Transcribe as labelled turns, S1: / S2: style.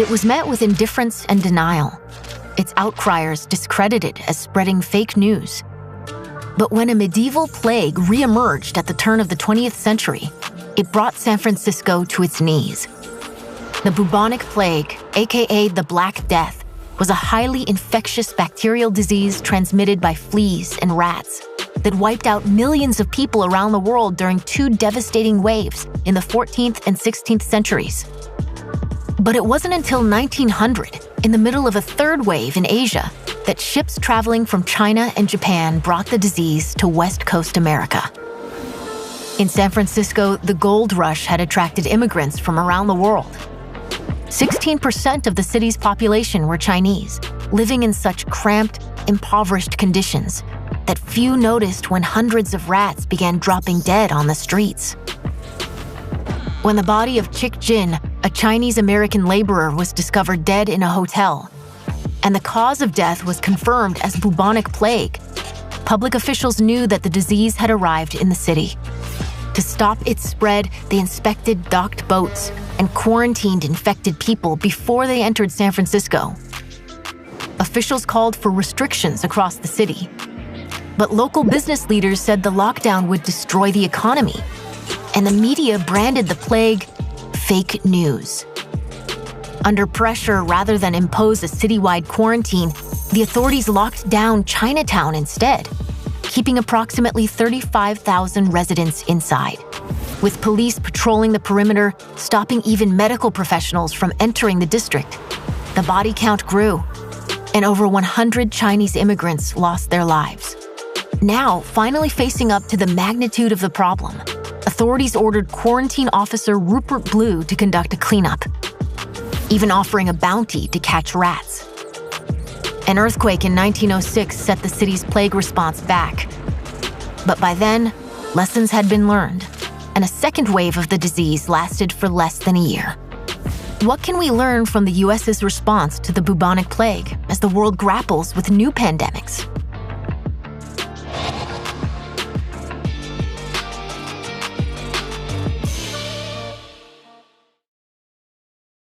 S1: It was met with indifference and denial, its outcriers discredited as spreading fake news. But when a medieval plague re-emerged at the turn of the 20th century, it brought San Francisco to its knees. The Bubonic Plague, aka the Black Death, was a highly infectious bacterial disease transmitted by fleas and rats that wiped out millions of people around the world during 2 devastating waves in the 14th and 16th centuries. But it wasn't until 1900, in the middle of a 3rd wave in Asia, that ships traveling from China and Japan brought the disease to West Coast America. In San Francisco, the gold rush had attracted immigrants from around the world. 16% of the city's population were Chinese, living in such cramped, impoverished conditions that few noticed when hundreds of rats began dropping dead on the streets. When the body of Chick Jin, a Chinese-American laborer, was discovered dead in a hotel, and the cause of death was confirmed as bubonic plague, public officials knew that the disease had arrived in the city. To stop its spread, they inspected docked boats and quarantined infected people before they entered San Francisco. Officials called for restrictions across the city, but local business leaders said the lockdown would destroy the economy, and the media branded the plague fake news. Under pressure rather than impose a citywide quarantine, the authorities locked down Chinatown instead, keeping approximately 35,000 residents inside. With police patrolling the perimeter, stopping even medical professionals from entering the district, the body count grew, and over 100 Chinese immigrants lost their lives. Now, finally facing up to the magnitude of the problem, authorities ordered quarantine officer Rupert Blue to conduct a cleanup, even offering a bounty to catch rats. An earthquake in 1906 set the city's plague response back. But by then, lessons had been learned, and a 2nd wave of the disease lasted for less than a year. What can we learn from the US's response to the bubonic plague as the world grapples with new pandemics?